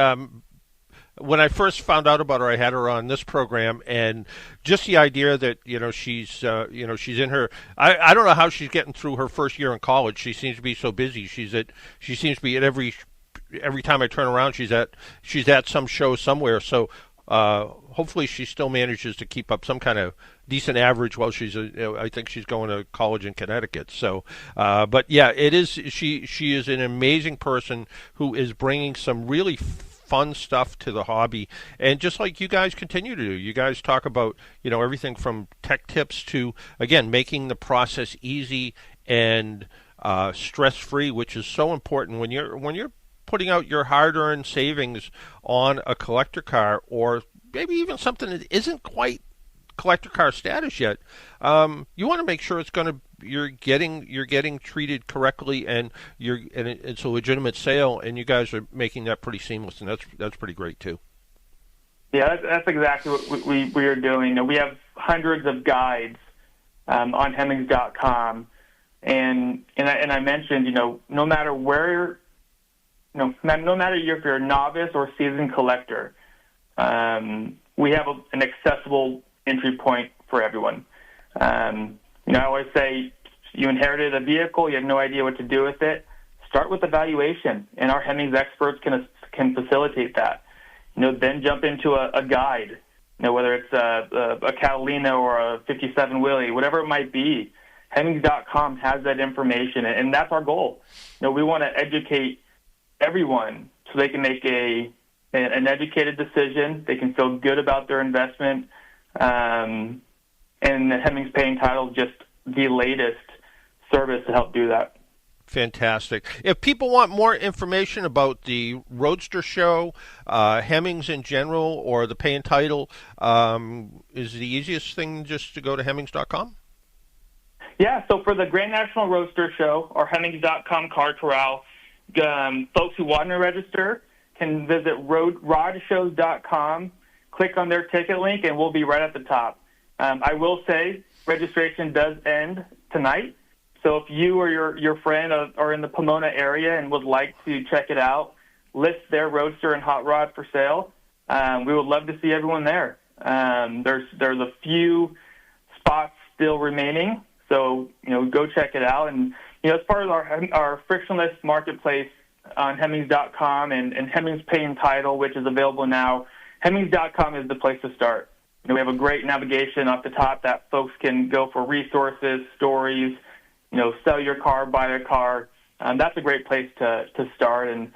Speaker 2: when I first found out about her, I had her on this program, and just the idea that she's in her. I don't know how she's getting through her first year in college. She seems to be so busy. She seems to be at every time I turn around, she's at some show somewhere. So hopefully she still manages to keep up some kind of decent average while she's I think she's going to college in Connecticut. So but yeah, it is she is an amazing person who is bringing some really fun stuff to the hobby, and just like you guys continue to do. You guys talk about everything from tech tips to, again, making the process easy and stress-free, which is so important when you're putting out your hard-earned savings on a collector car, or maybe even something that isn't quite collector car status yet. You want to make sure you're getting treated correctly, and it's a legitimate sale, and you guys are making that pretty seamless, and that's pretty great too.
Speaker 10: Yeah, that's exactly what we are doing. We have hundreds of guides on Hemmings.com, and I mentioned, no matter where, no matter if you're a novice or seasoned collector, we have an accessible entry point for everyone. I always say, you inherited a vehicle, you have no idea what to do with it. Start with evaluation, and our Hemmings experts can facilitate that. Then jump into a guide. Whether it's a Catalina or a 57 Willie, whatever it might be. Hemmings.com has that information, and that's our goal. We want to educate everyone so they can make an educated decision. They can feel good about their investment. And the Hemmings Paying Title is just the latest service to help do that.
Speaker 2: Fantastic. If people want more information about the Roadster Show, Hemmings in general, or the Paying Title, is the easiest thing just to go to Hemmings.com?
Speaker 10: Yeah, so for the Grand National Roadster Show, or Hemmings.com Car Corral, folks who want to register can visit rodshows.com, click on their ticket link, and we'll be right at the top. I will say registration does end tonight, so if you or your friend are in the Pomona area and would like to check it out, list their Roadster and Hot Rod for sale, we would love to see everyone there. There's a few spots still remaining, so go check it out. And as far as our frictionless marketplace on Hemmings.com and Hemmings Paying Title, which is available now, Hemmings.com is the place to start. We have a great navigation off the top that folks can go for resources, stories, sell your car, buy a car. That's a great place to start. And,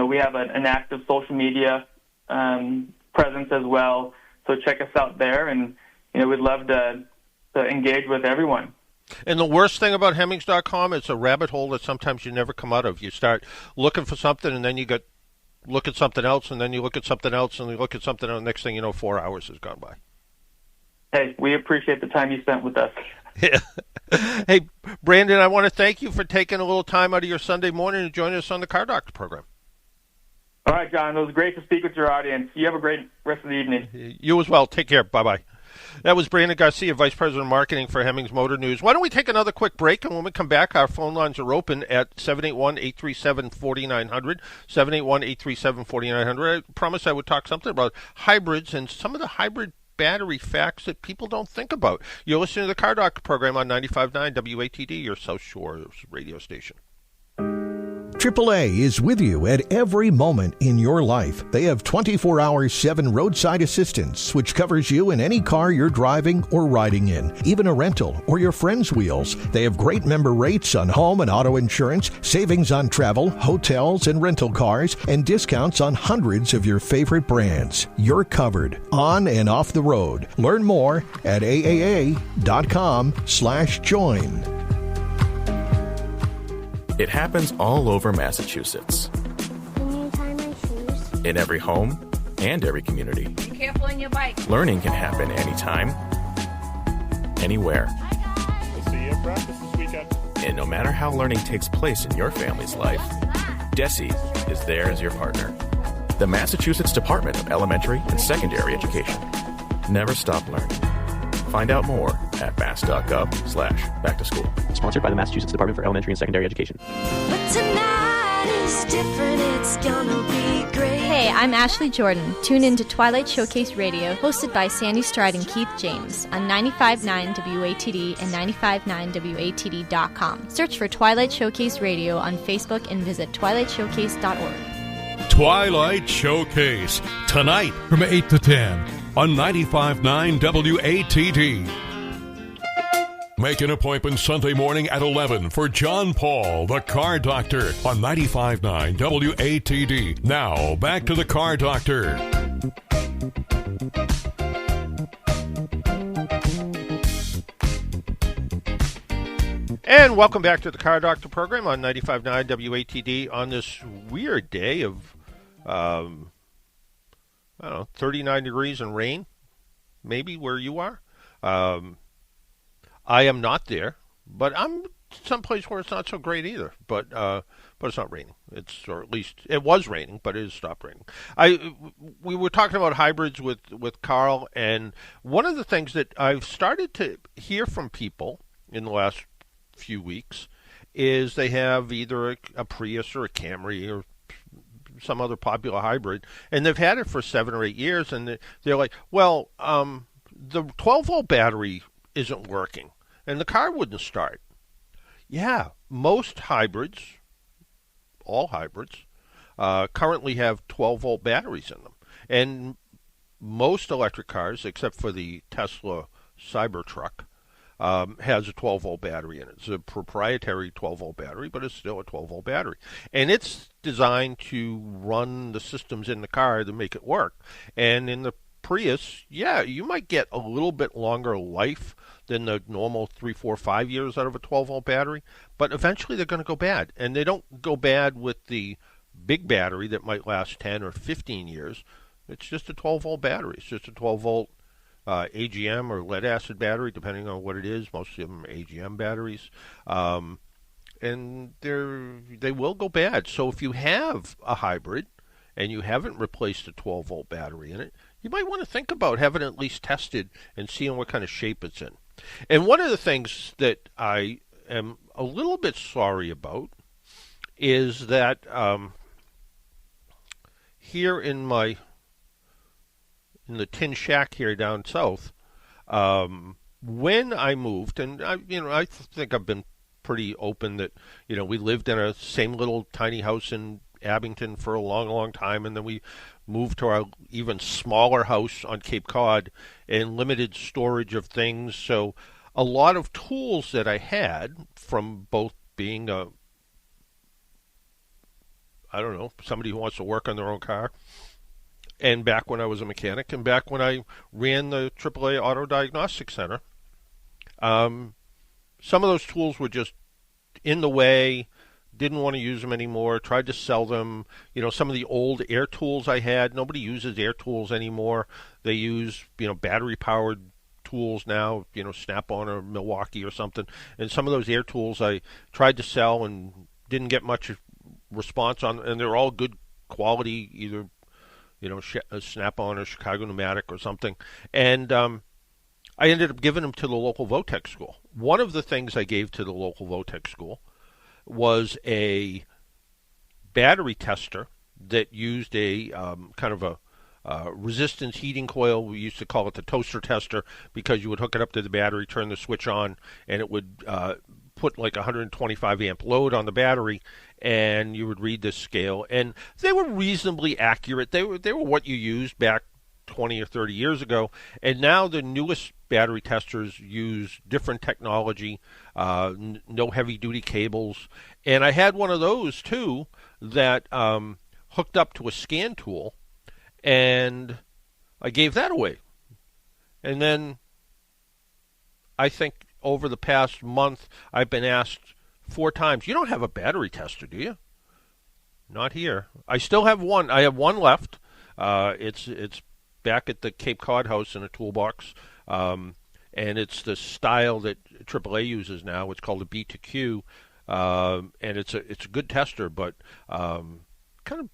Speaker 10: we have an active social media presence as well. So check us out there, and, we'd love to engage with everyone.
Speaker 2: And the worst thing about Hemmings.com, it's a rabbit hole that sometimes you never come out of. You start looking for something, and then you look at something else, and then you look at something else, and you look at something else. Next thing you know, 4 hours has gone by.
Speaker 10: Hey, we appreciate the time you spent with us.
Speaker 2: Yeah. Hey, Brandon, I want to thank you for taking a little time out of your Sunday morning to join us on the Car Doctor program.
Speaker 10: All right, John. It was great to speak with your audience. You have a great rest of the evening.
Speaker 2: You as well. Take care. Bye-bye. That was Brandon Garcia, Vice President of Marketing for Hemmings Motor News. Why don't we take another quick break, and when we come back, our phone lines are open at 781-837-4900, 781-837-4900. I promised I would talk something about hybrids and some of the hybrid battery facts that people don't think about. You're listening to the Car Doctor program on 95.9 WATD, your South Shore radio station.
Speaker 5: AAA is with you at every moment in your life. They have 24-hour 7 roadside assistance, which covers you in any car you're driving or riding in, even a rental or your friend's wheels. They have great member rates on home and auto insurance, savings on travel, hotels, and rental cars, and discounts on hundreds of your favorite brands. You're covered on and off the road. Learn more at aaa.com/join.
Speaker 11: It happens all over Massachusetts.
Speaker 12: Can you tie my shoes?
Speaker 11: In every home and every community.
Speaker 12: Be careful on your bike.
Speaker 11: Learning can happen anytime, anywhere.
Speaker 13: We'll see you at practice this weekend.
Speaker 11: And no matter how learning takes place in your family's life, DESE is there as your partner. The Massachusetts Department of Elementary and Secondary Education. Never stop learning. Find out more at mass.gov/back-to-school.
Speaker 14: Sponsored by the Massachusetts Department for Elementary and Secondary Education.
Speaker 6: But tonight is different, it's gonna be great.
Speaker 15: Hey, I'm Ashley Jordan. Tune in to Twilight Showcase Radio, hosted by Sandy Stride and Keith James on 95.9 WATD and 95.9WATD.com. Search for Twilight Showcase Radio on Facebook and visit twilightshowcase.org.
Speaker 1: Twilight Showcase, tonight from 8 to 10 on 95.9 WATD. Make an appointment Sunday morning at 11 for John Paul, the Car Doctor, on 95.9 WATD. Now, back to the Car Doctor.
Speaker 2: And welcome back to the Car Doctor program on 95.9 WATD on this weird day of, 39 degrees and rain, maybe where you are. I am not there, but I'm someplace where it's not so great either. But it's not raining. Or at least it was raining, but it has stopped raining. We were talking about hybrids with Carl, and one of the things that I've started to hear from people in the last few weeks is they have either a Prius or a Camry or some other popular hybrid, and they've had it for 7 or 8 years, and they're like, well, the 12-volt battery isn't working, and the car wouldn't start. Yeah, most hybrids, all hybrids, currently have 12-volt batteries in them, and most electric cars, except for the Tesla Cybertruck, has a 12-volt battery in it. It's a proprietary 12-volt battery, but it's still a 12-volt battery. And it's designed to run the systems in the car to make it work. And in the Prius, yeah, you might get a little bit longer life than the normal 3, 4, 5 years out of a 12-volt battery, but eventually they're going to go bad. And they don't go bad with the big battery that might last 10 or 15 years. It's just a 12-volt battery. It's just a 12-volt AGM or lead-acid battery, depending on what it is. Most of them are AGM batteries. And they will go bad. So if you have a hybrid and you haven't replaced a 12-volt battery in it, you might want to think about having it at least tested and seeing what kind of shape it's in. And one of the things that I am a little bit sorry about is that here in the tin shack here down south, when I moved, and I think I've been pretty open that we lived in a same little tiny house in Abington for a long, long time, and then we moved to our even smaller house on Cape Cod and limited storage of things. So a lot of tools that I had from both being somebody who wants to work on their own car, and back when I was a mechanic, and back when I ran the AAA Auto Diagnostic Center, some of those tools were just in the way, didn't want to use them anymore, tried to sell them. Some of the old air tools I had, nobody uses air tools anymore. They use, battery-powered tools now, Snap-on or Milwaukee or something. And some of those air tools I tried to sell and didn't get much response on, and they're all good quality, either a Snap-on or Chicago Pneumatic or something. And I ended up giving them to the local Votech school. One of the things I gave to the local Votech school was a battery tester that used a kind of a resistance heating coil. We used to call it the toaster tester because you would hook it up to the battery, turn the switch on, and it would put like a 125 amp load on the battery, and you would read this scale, and they were reasonably accurate. They were what you used back 20 or 30 years ago, and now the newest battery testers use different technology, no heavy-duty cables, and I had one of those too that hooked up to a scan tool, and I gave that away. And then I think over the past month I've been asked 4 times, "You don't have a battery tester, do you?" Not here. I still have one. I have one left. It's back at the Cape Cod house in a toolbox, and it's the style that AAA uses now. It's called a B2Q, and it's a good tester, but kind of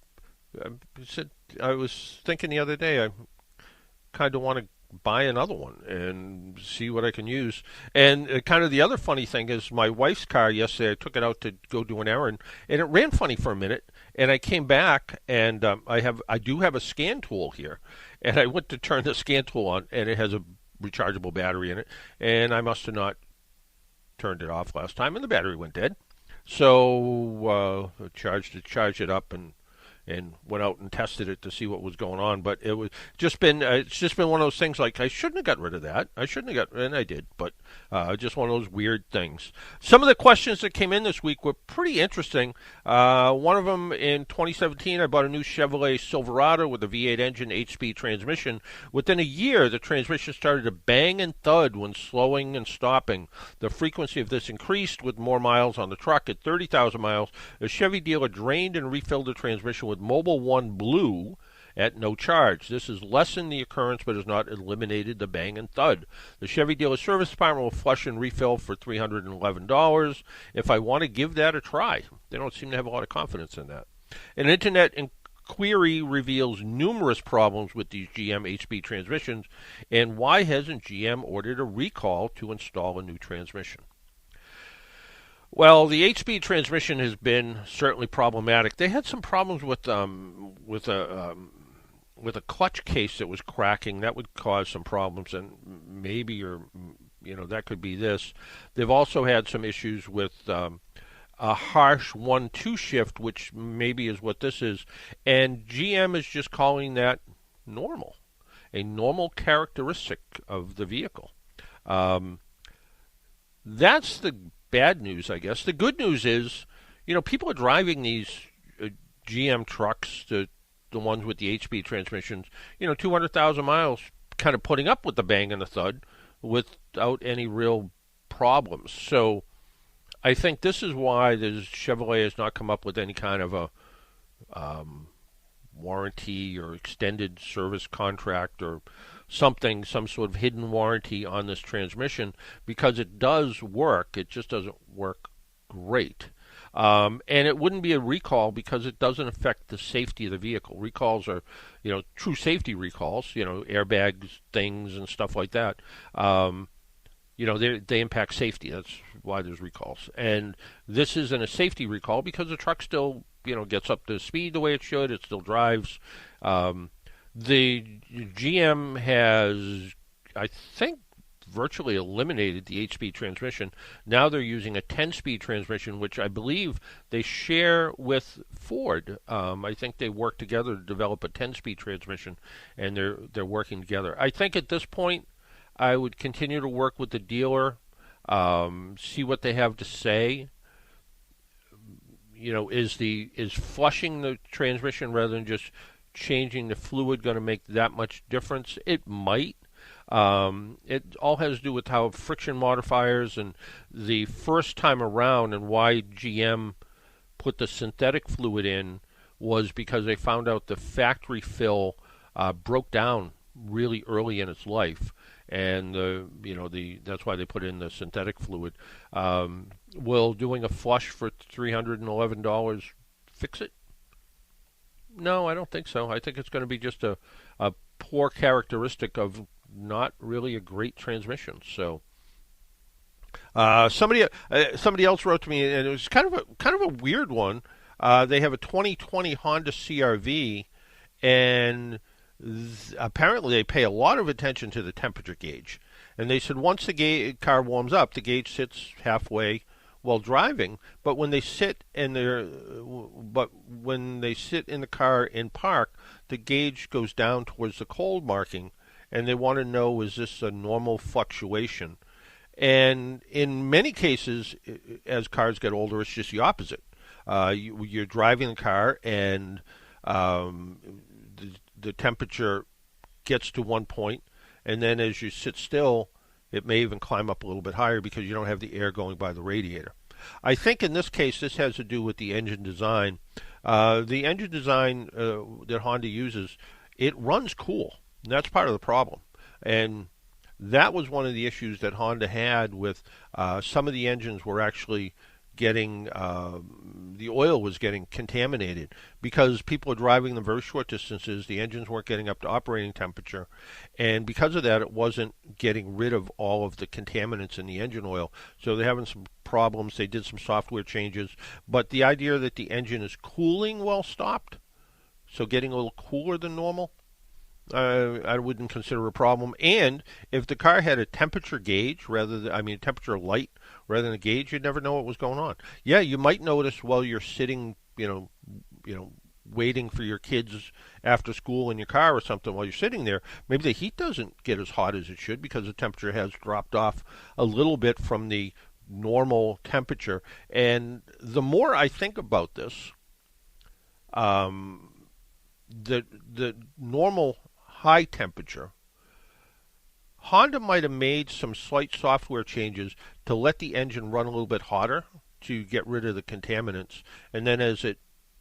Speaker 2: I was thinking the other day I kind of want to buy another one and see what I can use. And kind of the other funny thing is my wife's car yesterday, I took it out to go do an errand, and it ran funny for a minute, and I came back, and I do have a scan tool here, and I went to turn the scan tool on, and it has a rechargeable battery in it, and I must have not turned it off last time, and the battery went dead. So charged it up and went out and tested it to see what was going on. But it's just been one of those things like I shouldn't have got rid of that. And I did, but just one of those weird things. Some of the questions that came in this week were pretty interesting. One of them, in 2017, I bought a new Chevrolet Silverado with a V8 engine, 8-speed transmission. Within a year, the transmission started to bang and thud when slowing and stopping. The frequency of this increased with more miles on the truck. At 30,000 miles, a Chevy dealer drained and refilled the transmission with Mobile One Blue at no charge. This has lessened the occurrence but has not eliminated the bang and thud. The Chevy dealer service department will flush and refill for $311 if I want to give that a try. They don't seem to have a lot of confidence in that. An internet inquiry reveals numerous problems with these GM 8-speed transmissions, and why hasn't GM ordered a recall to install a new transmission? Well, the 8-speed transmission has been certainly problematic. They had some problems with a clutch case that was cracking. That would cause some problems, and maybe that could be this. They've also had some issues with a harsh 1-2 shift, which maybe is what this is. And GM is just calling that normal, a normal characteristic of the vehicle. That's the bad news, I guess. The good news is, people are driving these GM trucks, the ones with the 8-speed transmissions, 200,000 miles, kind of putting up with the bang and the thud without any real problems. So I think this is why the Chevrolet has not come up with any kind of a warranty or extended service contract or something, some sort of hidden warranty on this transmission, because it does work. It just doesn't work great. And it wouldn't be a recall because it doesn't affect the safety of the vehicle. Recalls are, true safety recalls, airbags, things, and stuff like that. They impact safety. That's why there's recalls. And this isn't a safety recall because the truck still, gets up to speed the way it should. It still drives. The GM has, I think, virtually eliminated the 8-speed transmission. Now they're using a 10-speed transmission, which I believe they share with Ford. I think they work together to develop a 10-speed transmission, and they're working together. I think at this point, I would continue to work with the dealer, see what they have to say. Is flushing the transmission rather than just changing the fluid going to make that much difference? It might. It all has to do with how friction modifiers, and the first time around, and why GM put the synthetic fluid in was because they found out the factory fill broke down really early in its life, and that's why they put in the synthetic fluid. Will doing a flush for $311 fix it? No, I don't think so. I think it's going to be just a poor characteristic of not really a great transmission. So somebody else wrote to me, and it was kind of a weird one. They have a 2020 Honda CR-V, and apparently they pay a lot of attention to the temperature gauge. And they said once the car warms up, the gauge sits halfway while driving, but when they sit in the car in park, the gauge goes down towards the cold marking, and they want to know, is this a normal fluctuation? And in many cases, as cars get older, it's just the opposite. You're driving the car, and the temperature gets to one point, and then as you sit still, it may even climb up a little bit higher because you don't have the air going by the radiator. I think in this case, this has to do with the engine design. The engine design that Honda uses, it runs cool. And that's part of the problem. And that was one of the issues that Honda had with some of the engines were actually getting, the oil was getting contaminated because people are driving them very short distances. The engines weren't getting up to operating temperature. And because of that, it wasn't getting rid of all of the contaminants in the engine oil. So they're having some problems. They did some software changes. But the idea that the engine is cooling while stopped, so getting a little cooler than normal, I wouldn't consider a problem. And if the car had a temperature gauge a temperature light rather than a gauge, you'd never know what was going on. Yeah, you might notice while you're sitting, waiting for your kids after school in your car or something while you're sitting there, maybe the heat doesn't get as hot as it should because the temperature has dropped off a little bit from the normal temperature. And the more I think about this, the normal high temperature, Honda might have made some slight software changes to let the engine run a little bit hotter to get rid of the contaminants, and then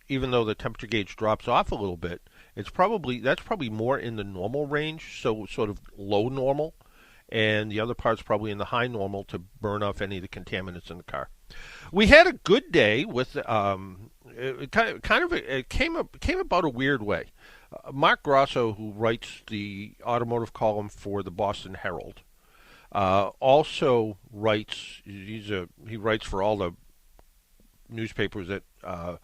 Speaker 2: even though the temperature gauge drops off a little bit, that's probably more in the normal range, so sort of low normal, and the other part's probably in the high normal to burn off any of the contaminants in the car. We had a good day with it came about a weird way. Mark Grosso, who writes the automotive column for the Boston Herald, also writes. He writes for all the newspapers that the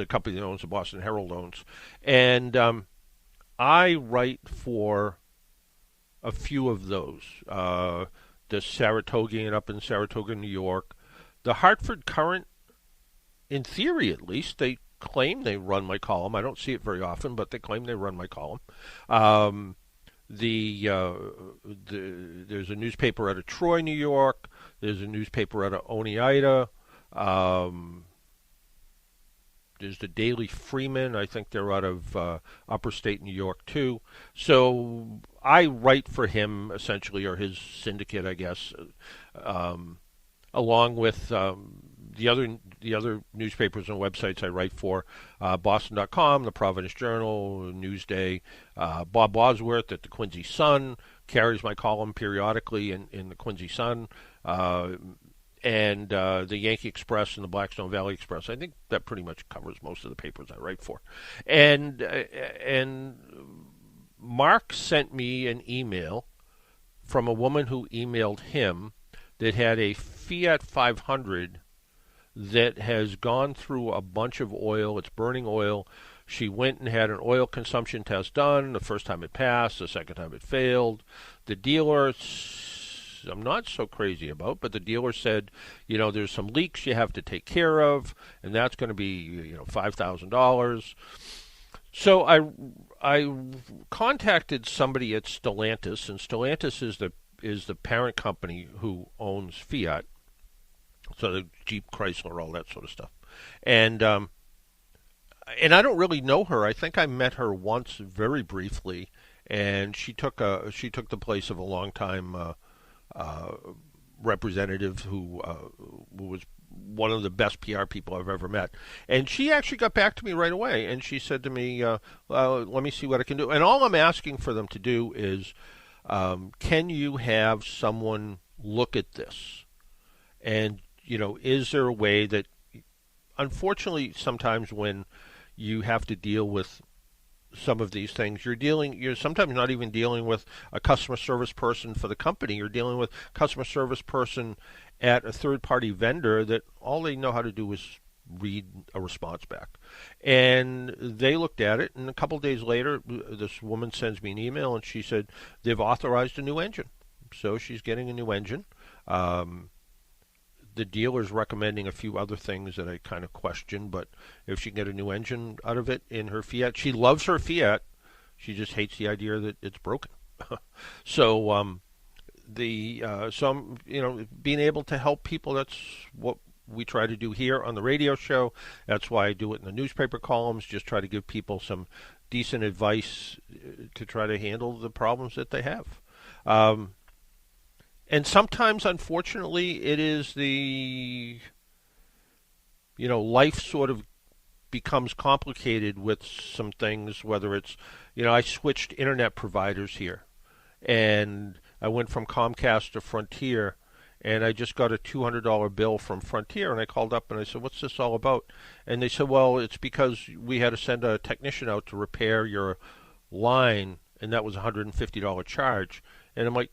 Speaker 2: company that owns the Boston Herald owns, and I write for a few of those. The Saratogian up in Saratoga, New York, the Hartford Courant. In theory, at least, they claim they run my column. I don't see it very often, but they claim they run my column. There's a newspaper out of Troy, New York. There's a newspaper out of Oneida. There's the Daily Freeman. I think they're out of upper state New York, too. So I write for him, essentially, or his syndicate, I guess, along with the other newspapers and websites I write for, Boston.com, the Providence Journal, Newsday. Bob Bosworth at the Quincy Sun carries my column periodically in the Quincy Sun, and the Yankee Express and the Blackstone Valley Express. I think that pretty much covers most of the papers I write for. And Mark sent me an email from a woman who emailed him that had a Fiat 500 that has gone through a bunch of oil. It's burning oil. She went and had an oil consumption test done. The first time it passed. The second time it failed. The dealer, I'm not so crazy about, but the dealer said, there's some leaks you have to take care of, and that's going to be, $5,000. So I contacted somebody at Stellantis, and Stellantis is the parent company who owns Fiat. So the Jeep, Chrysler, all that sort of stuff. And I don't really know her. I think I met her once very briefly, and she took the place of a longtime representative who was one of the best PR people I've ever met. And she actually got back to me right away, and she said to me, let me see what I can do. And all I'm asking for them to do is, can you have someone look at this? And is there a way that, unfortunately, sometimes when you have to deal with some of these things, you're sometimes not even dealing with a customer service person for the company. You're dealing with a customer service person at a third-party vendor that all they know how to do is read a response back. And they looked at it, and a couple of days later, this woman sends me an email, and she said they've authorized a new engine. So she's getting a new engine. the dealer's recommending a few other things that I kind of question, but if she can get a new engine out of it in her Fiat, she loves her Fiat. She just hates the idea that it's broken. So being able to help people, that's what we try to do here on the radio show. That's why I do it in the newspaper columns, just try to give people some decent advice to try to handle the problems that they have. And sometimes, unfortunately, it is life sort of becomes complicated with some things, whether it's, I switched internet providers here, and I went from Comcast to Frontier, and I just got a $200 bill from Frontier, and I called up and I said, what's this all about? And they said, well, it's because we had to send a technician out to repair your line, and that was a $150 charge. And I'm like,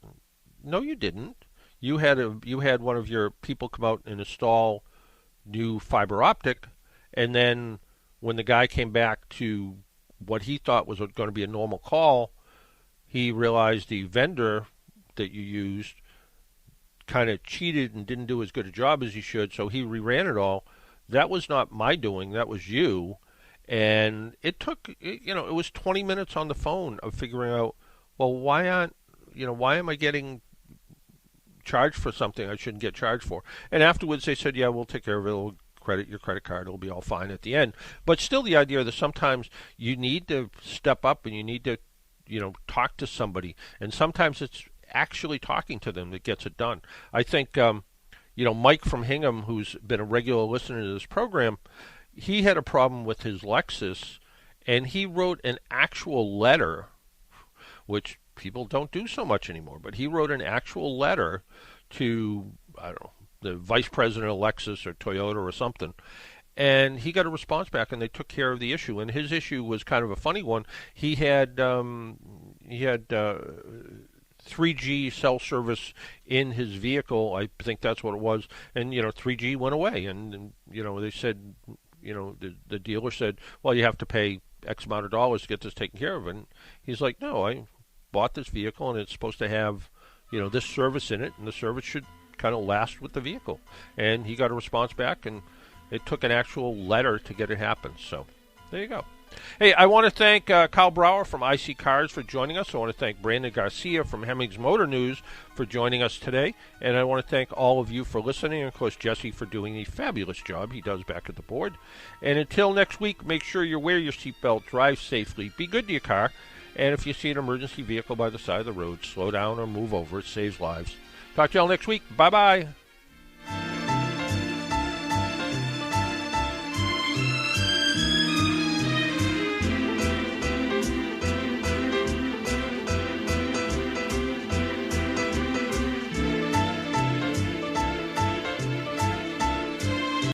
Speaker 2: no, you didn't. You had one of your people come out and install new fiber optic, and then when the guy came back to what he thought was going to be a normal call, he realized the vendor that you used kind of cheated and didn't do as good a job as he should, so he reran it all. That was not my doing. That was you. And it took, it was 20 minutes on the phone of figuring out, well, why am I getting charged for something I shouldn't get charged for? And afterwards they said, yeah, we'll take care of it. We'll credit your credit card. It'll be all fine at the end. But still, the idea that sometimes you need to step up and you need to, talk to somebody. And sometimes it's actually talking to them that gets it done. I think, Mike from Hingham, who's been a regular listener to this program, he had a problem with his Lexus, and he wrote an actual letter, which people don't do so much anymore, but he wrote an actual letter to, I don't know, the vice president of Lexus or Toyota or something, and he got a response back, and they took care of the issue. And his issue was kind of a funny one. He had 3G cell service in his vehicle. I think that's what it was. And 3G went away, and they said, the dealer said, well, you have to pay X amount of dollars to get this taken care of. And he's like, no, I bought this vehicle, and it's supposed to have this service in it, and the service should kind of last with the vehicle. And he got a response back, and it took an actual letter to get it happen. So there you go. Hey, I want to thank Kyle Brower from IC Cars for joining us. I want to thank Brandon Garcia from Hemmings Motor News for joining us today. And I want to thank all of you for listening, and, of course, Jesse for doing the fabulous job he does back at the board. And until next week, make sure you wear your seatbelt, drive safely, be good to your car, and if you see an emergency vehicle by the side of the road, slow down or move over. It saves lives. Talk to y'all next week. Bye-bye.